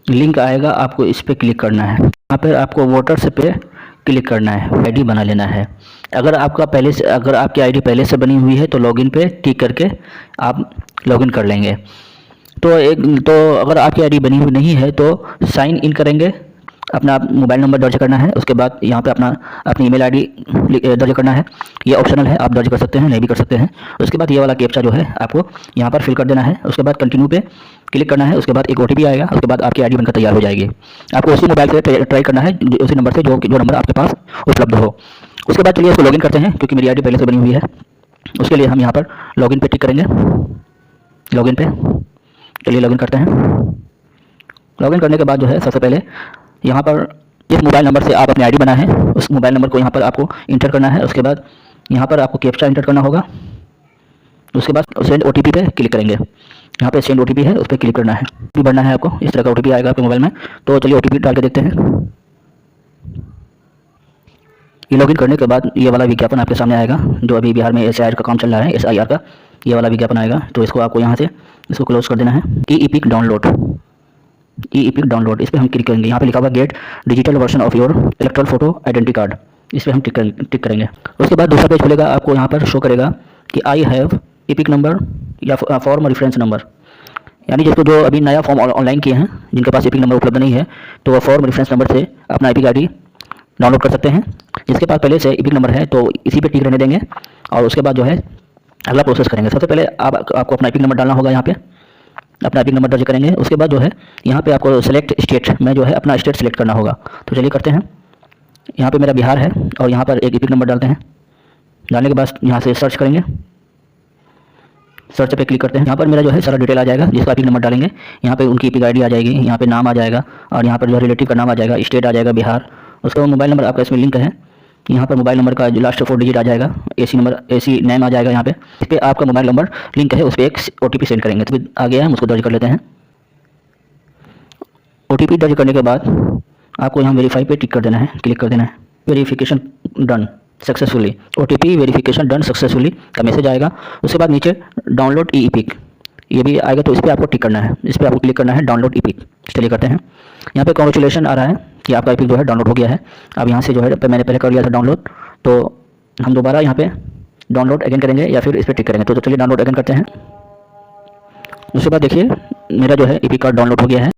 Link आएगा, आपको इस पर क्लिक करना है। यहाँ पर आपको वोटर्स पे क्लिक करना है, आईडी बना लेना है। अगर आपकी आईडी पहले से बनी हुई है तो लॉगिन पे टिक करके आप लॉगिन कर लेंगे। तो अगर आपकी आईडी बनी हुई नहीं है तो साइन इन करेंगे, अपना मोबाइल नंबर दर्ज करना है, उसके बाद यहाँ पे अपनी ईमेल आईडी दर्ज करना है। ये ऑप्शनल है, आप दर्ज कर सकते हैं, नहीं भी कर सकते हैं। उसके बाद ये वाला कैप्चा जो है आपको यहाँ पर फिल कर देना है। उसके बाद कंटिन्यू पे क्लिक करना है। उसके बाद एक ओटीपी आएगा, उसके बाद आपकी आईडी बनकर तैयार हो जाएगी। आपको उसी मोबाइल से ट्राई करना है, उसी नंबर से जो नंबर आपके पास उपलब्ध हो। उसके बाद चलिए इसको लॉगिन करते हैं, क्योंकि मेरी आईडी पहले से बनी हुई है। उसके लिए हम यहाँ पर लॉगिन पे टिक करेंगे। लॉगिन पे चलिए लॉगिन करते हैं। लॉगिन करने के बाद जो है सबसे पहले यहाँ पर जिस मोबाइल नंबर से आप अपनी आईडी बनाए हैं उस मोबाइल नंबर को यहाँ पर आपको इंटर करना है। उसके बाद यहाँ पर आपको कैप्चा इंटर करना होगा। उसके बाद सेंड ओटीपी पे क्लिक करेंगे। यहाँ पे सेंड ओटीपी है, उस पर क्लिक करना है। ओटीपी भरना है आपको, इस तरह का ओटीपी आएगा आपके मोबाइल में। तो चलिए ओटीपी डाल के देखते हैं। ये लॉगिन करने के बाद ये वाला विज्ञापन आपके सामने आएगा, जो अभी बिहार में एसआईआर का काम चल रहा है, एसआईआर का ये वाला विज्ञापन आएगा। तो इसको आपको यहाँ से इसको क्लोज कर देना है। E EPIC download, e EPIC download, इस पर हम क्लिक करेंगे। यहाँ पे लिखा हुआ get digital version of your electoral photo identity card, इस पर हम टिक करेंगे। उसके बाद दूसरा पेज खुलेगा, आपको यहाँ पर शो करेगा कि आई हैव इपिक नंबर या फॉर्म रेफरेंस नंबर, यानी जिसको जो अभी नया फॉर्म ऑनलाइन किए हैं, जिनके पास इपिक नंबर उपलब्ध नहीं है, तो वह फॉर्म रेफरेंस नंबर से अपना इपिक आईडी डाउनलोड कर सकते हैं। जिसके पास पहले से इपिक नंबर है तो इसी पे टिक रहने देंगे, और उसके बाद जो है अगला प्रोसेस करेंगे। सबसे पहले आपको अपना इपिक नंबर डालना होगा। यहाँ पे अपना इपिक नंबर दर्ज करेंगे। उसके बाद जो है यहाँ पे आपको सेलेक्ट स्टेट में जो है अपना स्टेट सेलेक्ट करना होगा। तो चलिए करते हैं। यहाँ पे मेरा बिहार है और यहाँ पर एक इपिक नंबर डालते हैं। डालने के बाद यहाँ से सर्च करेंगे, सर्च पे क्लिक करते हैं। यहाँ पर मेरा जो है सारा डिटेल आ जाएगा, जिसका इपिक नंबर डालेंगे। यहाँ पे उनकी इपिक आईडी आ जाएगी, यहाँ पे नाम आ जाएगा, और यहाँ पर जो रिलेटिव का नाम आ जाएगा, स्टेट आ जाएगा बिहार। उसका मोबाइल नंबर आपका इसमें लिंक है, यहाँ पर मोबाइल नंबर का जो लास्ट 4 डिजिट आ जाएगा, एसी नेम आ जाएगा। यहाँ पे इस पर आपका मोबाइल नंबर लिंक है, उस पर एक ओटीपी सेंड करेंगे। तो आ गया है, हम उसको दर्ज कर लेते हैं। ओटीपी दर्ज करने के बाद आपको यहाँ वेरीफाई पे टिक कर देना है, क्लिक कर देना है। Verification done successfully, OTP verification done successfully का मैसेज आएगा। उसके बाद नीचे डाउनलोड ई इपिक ये भी आएगा, तो इस पर आपको टिक करना है, इस पर आपको क्लिक करना है, डाउनलोड इपिक। चलिए करते हैं। यहाँ पे कॉन्ग्रेचुलेशन आ रहा है कि आपका इपिक जो है डाउनलोड हो गया है। अब यहाँ से जो है मैंने पहले कर लिया था डाउनलोड, तो हम दोबारा यहाँ पे डाउनलोड अगेन करेंगे या फिर इस पर टिक करेंगे। तो चलिए डाउनलोड अगेन करते हैं। उसके बाद देखिए मेरा जो है इपिक कार्ड डाउनलोड हो गया है।